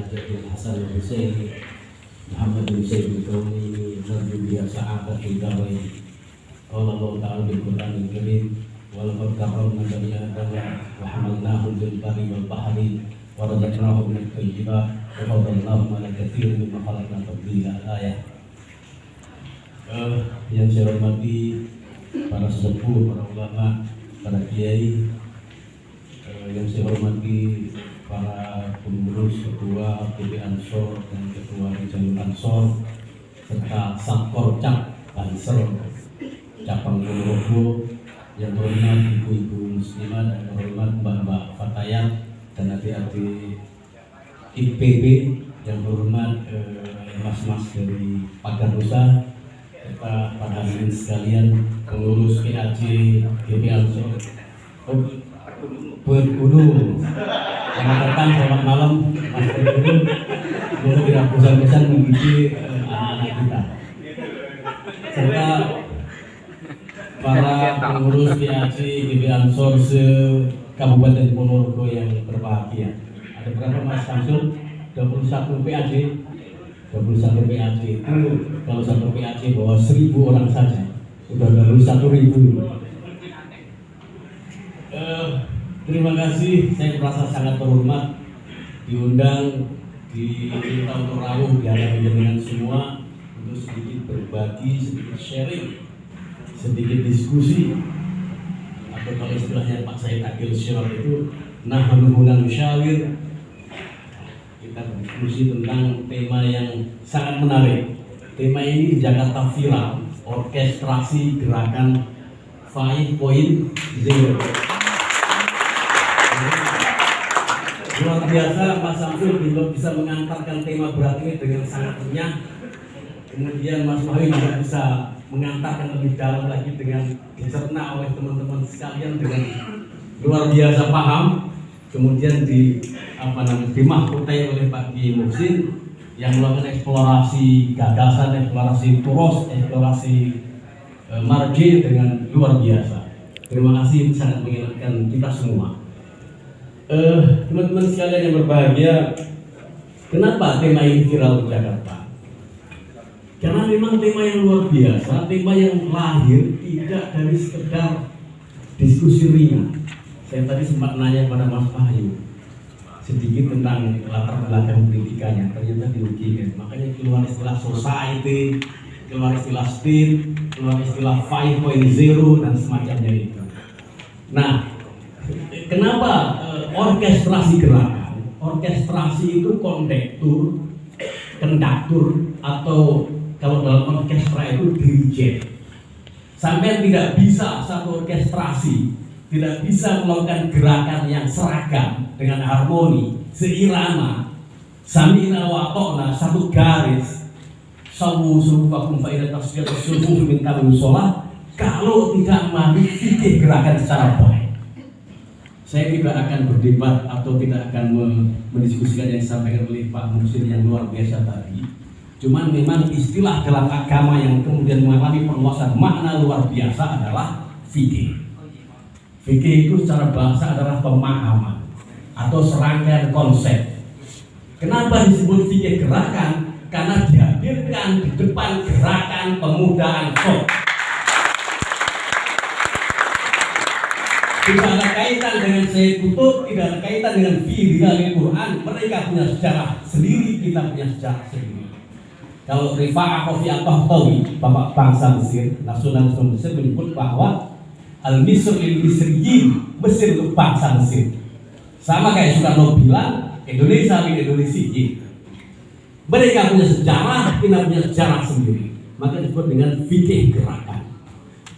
Hajar Hasan Al-Husaini Muhammad bin Sayyid al-Kauni narju biha sa'adat al-darain. Qala Allah ta'ala bil Qur'an al-Karim wa laqad karramna bani Adam wa hamalnahum fil barri wal bahri wa razaqnahum min at-tayyibat wa fadalnahum 'ala katsirin mimman khalaqna tafdila. Ayat. Yang saya hormati para sesepuh, para ulama, para kiai, yang saya hormati para pengurus, ketua PP Ansor dan ketua Jalur Ansor serta Satpol Cap Pansel cabang Ponorogo, yang hormat ibu-ibu muslimah dan hormat mbak-mbak Fatayat dan adik-adik IPB, yang hormat mas-mas dari Pagar Nusa serta para hadirin sekalian pengurus PAJ PP Ansor Bergulu yang datang. Selamat malam Mas Bergulu. Semoga tidak bosan-bosan mendidik anak-anak kita serta para pengurus PAJ PP Ansor se-Kabupaten Ponorogo yang berbahagia. Ada berapa Mas Samsul? 21 PAJ. 21 PAJ itu kalau satu PAJ bawa 1000 orang saja sudah baru 1000. Terima kasih, saya merasa sangat terhormat diundang di tahun rawuh di hadapan dengan semua untuk sedikit berbagi, sedikit sharing, sedikit diskusi, atau kalau istilahnya Pak Said Akil Syirah itu nahnu huna musyawir. Kita berdiskusi tentang tema yang sangat menarik. Tema ini di Jakarta viral, orkestrasi gerakan 5.0. Luar biasa Mas Samsul bisa mengantarkan tema berat ini dengan sangat renyah. Kemudian Mas Wahyu juga bisa mengantarkan lebih dalam lagi dengan dicerna oleh teman-teman sekalian dengan luar biasa paham. Kemudian dimahkotai oleh Pak Kiai Muhsin yang melakukan eksplorasi gagasan, eksplorasi turos, eksplorasi marji dengan luar biasa. Terima kasih, sangat mengingatkan kita semua. Teman-teman sekalian yang berbahagia, kenapa tema ini viral di Jakarta? Karena memang tema yang luar biasa, tema yang lahir tidak dari sekedar diskusi ringan. Saya tadi sempat nanya pada Mas Wahyu sedikit tentang latar belakang pendidikannya, ternyata di UGM. Makanya keluar istilah society, keluar istilah STEAM, keluar istilah 5.0 dan semacamnya itu. Nah, kenapa orkestrasi gerakan? Orkestrasi itu konduktur atau kalau dalam orkestra itu dirijen. Sampai tidak bisa satu orkestrasi tidak bisa melakukan gerakan yang seragam dengan harmoni, seirama, samina wa ta'na, satu garis, sawu surufakum fa'idat tasbiyat surufu minta sholat, kalau tidak mampu fikih gerakan secara baik. Saya tidak akan berdebat atau tidak akan mendiskusikan yang disampaikan oleh Pak Muhsin yang luar biasa tadi. Cuman memang istilah dalam agama yang kemudian mengalami perluasan makna luar biasa adalah fikih. Fikih itu secara bahasa adalah pemahaman atau serangkaian konsep. Kenapa disebut fikih gerakan? Karena dihadirkan di depan gerakan pemuda Ansor. Tidak ada kaitan dengan Sayyid Qutb, tidak ada kaitan dengan Al Quran. Mereka punya sejarah sendiri, kita punya sejarah sendiri. Kalau Rifa'ah Kofi At-Tahtawi, Bapak bangsa Mesir, nasionalisme Mesir menyebut bahwa Al-Misr il-Misriyin, Mesir untuk bangsa Mesir. Sama kayak Soekarno bilang, Indonesia milik Indonesia. Mereka punya sejarah, kita punya sejarah sendiri. Maka disebut dengan fikih gerakan.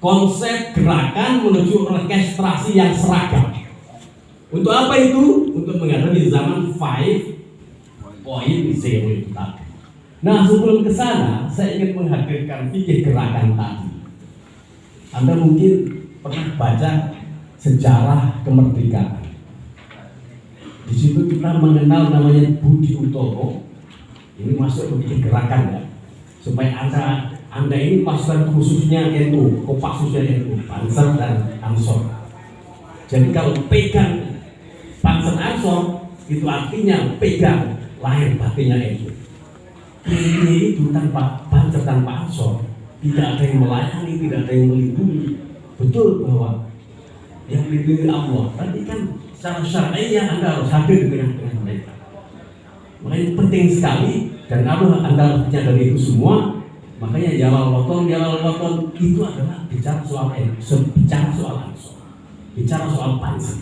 Konsep gerakan menuju orkestrasi yang seragam. Untuk apa itu? Untuk menghadapi zaman 5.0 itu tadi. Nah, sebelum ke sana, saya ingin menghadirkan fikih gerakan tadi. Anda mungkin pernah baca sejarah kemerdekaan. Di situ kita mengenal namanya Budi Utomo. Ini masuk fikih gerakan ya. Supaya Anda ini pasukan khususnya NU, Kopassusnya NU, Pansel dan Ansor. Jadi kalau pegang Pansel Ansor itu artinya pegang lahir batinnya itu. Ini itu tanpa Banser, tanpa Ansor, tidak ada yang melayani, tidak ada yang melindungi. Betul bahwa yang melindungi Allah, tapi kan secara syar'iyyah Anda harus hadir di tengah-tengah mereka. Makanya penting sekali, dan Anda harus menyadari itu semua. Makanya jalal waton itu adalah bicara soal Ansor, bicara soal Banser.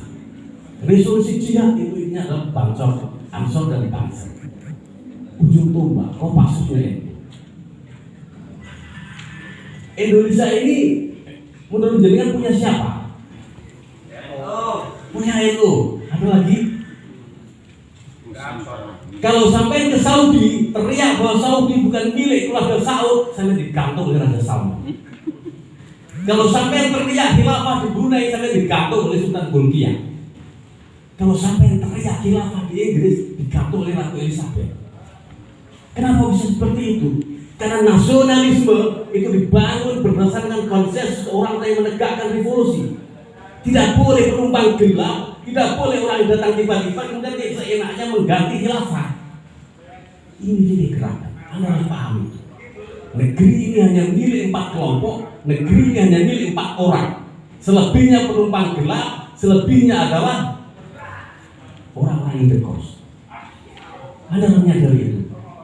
Resolusi jihad itu ini adalah Ansor dan Banser. Ujung tombak, kopasnya. Indonesia ini menurut jenengan punya siapa? Punya NU. Ada lagi? Kalau sampai ke Saudi teriak bahwa Saudi bukan milik keluarga Saud, sampai digantung oleh Raja Saud. Kalau sampai teriak khilafah di Brunei, sampai digantung oleh Sultan Bolkiah. Kalau sampai teriak khilafah di Inggris, digantung oleh Ratu Elizabeth. Kenapa bisa seperti itu? Karena nasionalisme itu dibangun berdasarkan konsensus orang yang menegakkan revolusi. Tidak boleh penumpang gelap, tidak boleh orang yang datang tiba-tiba kemudian dia seenaknya mengganti khilafah. Ini jadi gerakan. Anda harus paham itu. Negeri ini hanya milik 4 kelompok, negeri ini hanya milik 4 orang. Selebihnya penumpang gelap, selebihnya adalah orang-orang yang dekos. Anda harus menyadari itu.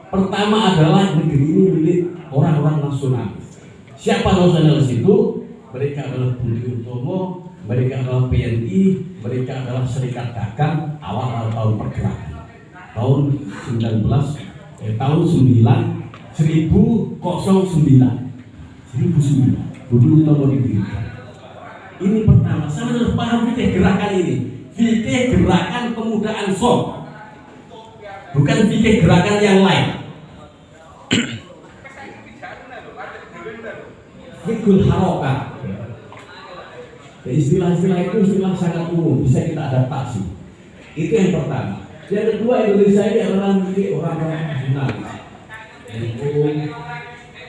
Pertama adalah negeri ini milik orang-orang nasionalis. Siapa nasionalis itu? Mereka adalah Budi Utomo, mereka adalah PNI, mereka adalah Serikat Dagang awal tahun pergerakan. Tahun 1009. Budi Utomo didirikan. Ini pertama, saya harus paham fikih gerakan ini. Fikih gerakan pemuda Ansor, bukan fikih gerakan yang lain. Fikul harokat. Istilah-istilah itu istilah sangat umum, bisa kita adaptasi. Itu yang pertama. Yang kedua, Indonesia ini adalah milik orang-orang nasionalis.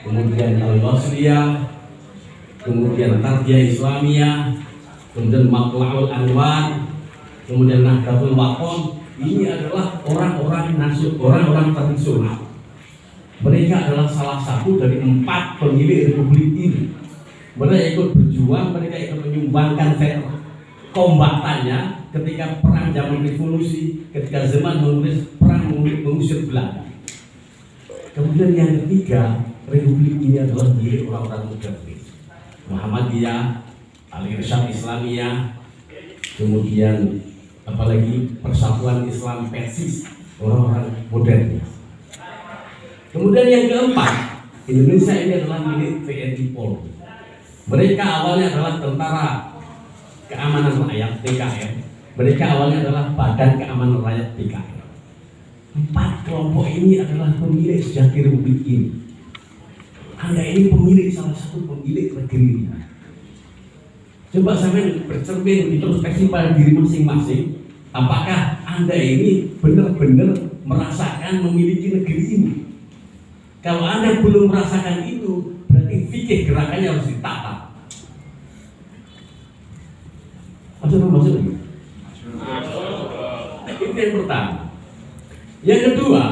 Kemudian Al-Wasriyah, kemudian Tarbiyah Islamiyah, kemudian Matla'ul Anwar, kemudian Nahdlatul Wathon. Ini adalah orang-orang tradisional. Mereka adalah salah satu dari 4 pemilik republik ini. Mereka ikut berjuang, mereka ikut menyumbangkan kombatannya ketika perang zaman revolusi, ketika zaman perang mengusir Belanda. Kemudian yang ketiga, republik ini adalah milik orang-orang modernis. Muhammadiyah, Al-Irsyad Islamiyah, kemudian apalagi Persatuan Islam Persis, orang-orang modernis. Kemudian yang keempat, Indonesia ini adalah milik TNI Polri. Mereka awalnya adalah Tentara Keamanan Rakyat (TKR). Mereka awalnya adalah Badan Keamanan Rakyat (BKR). 4 kelompok ini adalah pemilik sejati republik ini. Anda ini pemilik, salah satu pemilik negeri ini. Coba sampai bercermin, introspeksi pada diri masing-masing. Apakah Anda ini benar-benar merasakan memiliki negeri ini? Kalau Anda belum merasakan itu, berarti fikih gerakannya harus ditata. Maksud ini? Itu yang pertama. Yang kedua,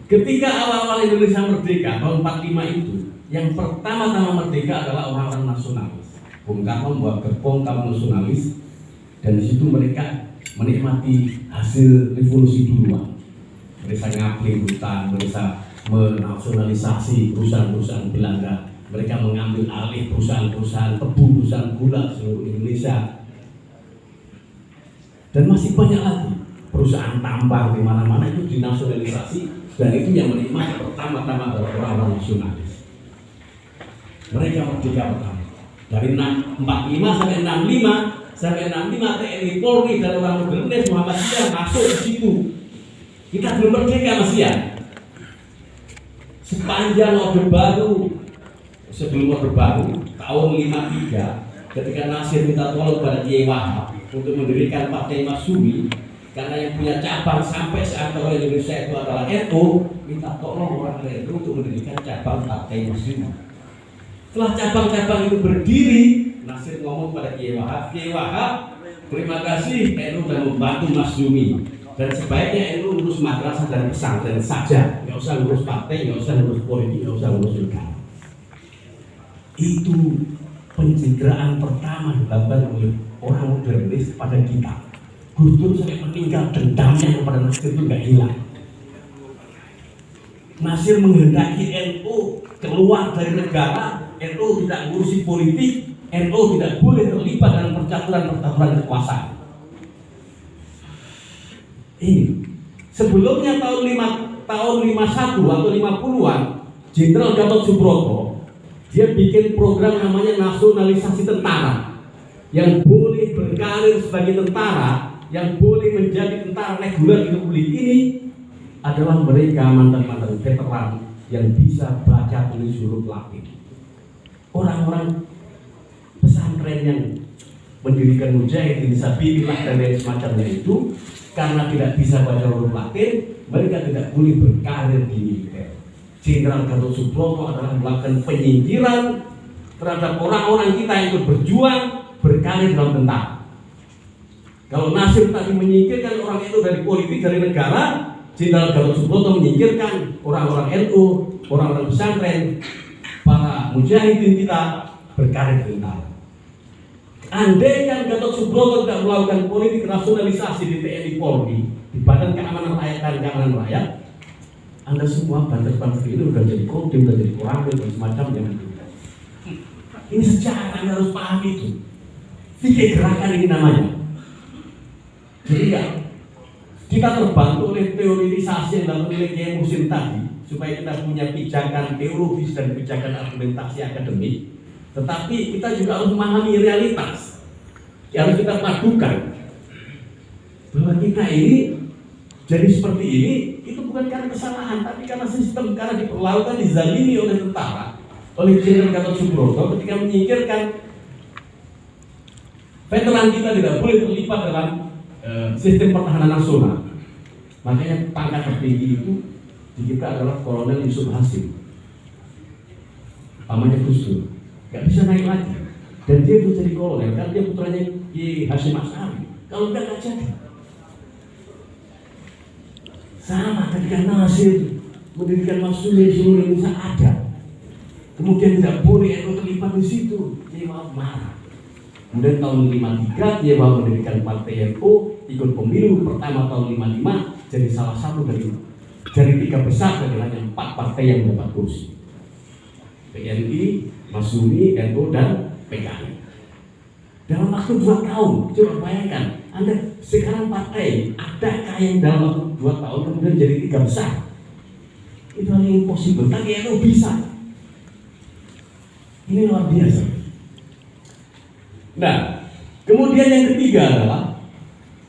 ketika awal-awal Indonesia merdeka tahun 45 itu, yang pertama-tama merdeka adalah orang-orang nasionalis. Bung Karno membuat gerbong kaum nasionalis, dan di situ mereka menikmati hasil revolusi duluan. Mereka ngapli hutan, mereka menasionalisasi perusahaan-perusahaan Belanda, mereka mengambil alih perusahaan-perusahaan tebu, perusahaan gula seluruh Indonesia, dan masih banyak lagi perusahaan tambang di mana-mana itu dinasionalisasi, dan itu yang menikmati pertama-tama adalah orang-orang nasionalis. Mereka merdeka pertama dari 45 sampai 65 TNI Polri dan orang modernis Muhammadiyah masuk ke situ. Kita belum merdeka Mas ya. Sepanjang Orde Baru, sebelum Orde Baru tahun 53, ketika Nasir minta tolong pada Kiai Wahab untuk mendirikan Partai Masyumi, karena yang punya cabang sampai saat kalau Indonesia itu adalah NU, minta tolong orang NU untuk mendirikan cabang Partai Masyumi. Setelah cabang-cabang itu berdiri, Nasir ngomong pada Kiai Wahab, terima kasih NU sudah membantu Masyumi. Dan sebaiknya NU urus madrasah dan pesantren saja, nggak usah ngurus partai, nggak usah ngurus politik, nggak usah ngurus negara. Itu pencitraan pertama dilakukan oleh orang modernis kepada kita. Gus Dur sampai meninggal, dendamnya kepada Nasir itu nggak hilang. Nasir menghendaki NU keluar dari negara, NU tidak ngurusi politik, NU tidak boleh terlibat dalam percaturan kekuasaan. Ini sebelumnya tahun 51 atau 50-an, Jenderal Gatot Subroto dia bikin program namanya nasionalisasi tentara. Yang boleh berkarir sebagai tentara, yang boleh menjadi tentara reguler di Republik ini adalah mereka mantan-mantan veteran yang bisa baca tulis huruf Latin. Orang-orang pesantren yang mendirikan Mujahidin Sabilillah dan lain semacamnya itu, karena tidak bisa baca huruf Latin, mereka tidak boleh berkarir di militer. Jenderal Gatot Subroto adalah melakukan penyingkiran terhadap orang-orang kita yang ikut berjuang berkarir dalam tentara. Kalau Nasir tadi menyingkirkan orang itu dari politik, dari negara, Jenderal Gatot Subroto menyingkirkan orang-orang NU, orang-orang pesantren, para mujahidin kita berkarir di tentara. Andai kan Gatot Subroto tidak melakukan politik nasionalisasi di TNI Polri, di Badan Keamanan Rakyat dan Keamanan Rakyat, Anda semua banter-banter ini udah jadi kodim, udah jadi koramil dan semacamnya. Ini sejarah, Anda harus paham itu. Fikir gerakan ini namanya. Jadi ya, kita terbantu oleh teoritisasi yang dilakukan oleh Kiai Muhsin tadi, supaya kita punya pijakan teologis dan pijakan argumentasi akademik. Tetapi kita juga harus memahami realitas yang harus kita padukan, bahwa kita ini jadi seperti ini itu bukan karena kesalahan, tapi karena sistem, karena diperlakukan, dizalimi oleh tentara, oleh Jenderal Gatot Subroto ketika menyingkirkan veteran kita tidak boleh terlibat dalam sistem pertahanan nasional. Makanya pangkat tertinggi itu di kita adalah Kolonel Yusuf Hasim, pamannya Gus Dur. Gak bisa naik lagi, dan dia bisa jadi kolonel kan dia putranya Ki Hasyim Asy'ari. Kalau enggak jadi. Sama ketika Nasir mendirikan Maksumi seluruh Indonesia ada, kemudian tidak boleh NU terlibat di situ, dia marah. Kemudian tahun 53 dia mau mendirikan Partai NU, ikut pemilu pertama tahun 55, jadi salah satu dari 3 besar dari hanya 4 partai yang mendapat kursi. PNI, Masyumi, NU, dan PKI. Dalam waktu 2 tahun, coba bayangkan, Anda sekarang partai, adakah yang dalam waktu 2 tahun kemudian jadi 3 besar? Itu hal yang impossible, tapi NU bisa. Ini luar biasa. Nah, kemudian yang ketiga adalah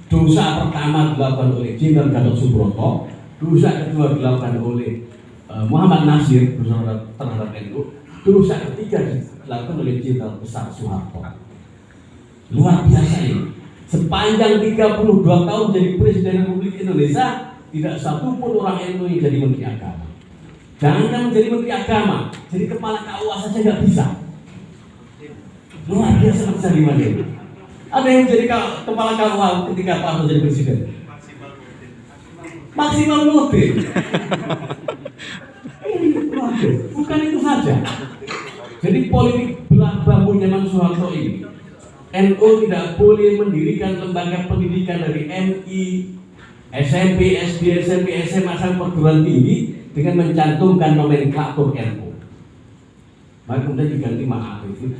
dosa pertama dilakukan oleh Jenderal Gatot Subroto, dosa kedua dilakukan oleh Muhammad Nasir terhadap NU, dosa ketiga dilakukan oleh Jenderal Besar Soeharto. Luar biasa ini. Sepanjang 32 tahun jadi Presiden Republik Indonesia, tidak satu pun orang NU yang jadi Menteri Agama. Jangankan menjadi Menteri Agama, jadi Kepala KUA saja nggak bisa. Luar biasa bisa di mana ini. Ada yang menjadi Kepala KUA ketika Pak Harto jadi Presiden? Maksimal Nurdin. Bukan itu saja. Jadi politik belah bambu zaman Soeharto ini, NU tidak boleh mendirikan lembaga pendidikan dari MI, SMP, SD, SMP, SMA sampai perguruan tinggi dengan mencantumkan nomenklatur NU. Maka kemudian diganti Ma'arif itu,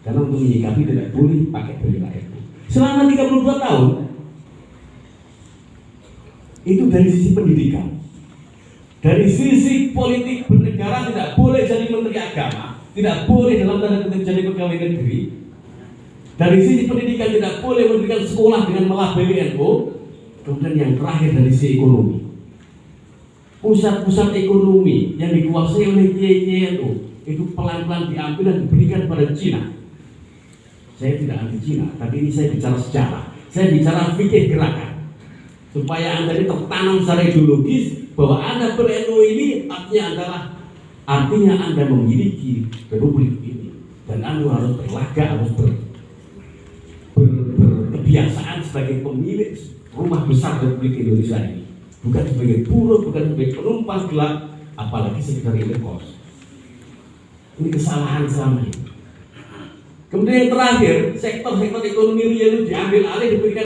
karena untuk menyikapi tidak boleh pakai bendera NU. Selama 32 tahun itu dari sisi pendidikan. Dari sisi politik bernegara tidak boleh jadi Menteri Agama, tidak boleh dalam tanda kutip jadi pegawai negeri. Dari sisi pendidikan tidak boleh mendirikan sekolah dengan melabeli NU. Kemudian yang terakhir dari sisi ekonomi, pusat-pusat ekonomi yang dikuasai oleh kiai NU itu pelan-pelan diambil dan diberikan pada Cina. Saya tidak anti Cina, tapi ini saya bicara sejarah, saya bicara fikih gerakan, supaya Anda ini tertanam secara ideologis bahwa Anda ber-NU ini artinya Anda memiliki republik ini, dan Anda harus berlaga, harus berkebiasaan sebagai pemilik rumah besar Republik Indonesia ini, bukan sebagai buruh, bukan sebagai penumpang gelap, apalagi sekedar indekos. Ini kesalahan selama ini. Kemudian yang terakhir, sektor-sektor ekonomi real itu diambil alih, diberikan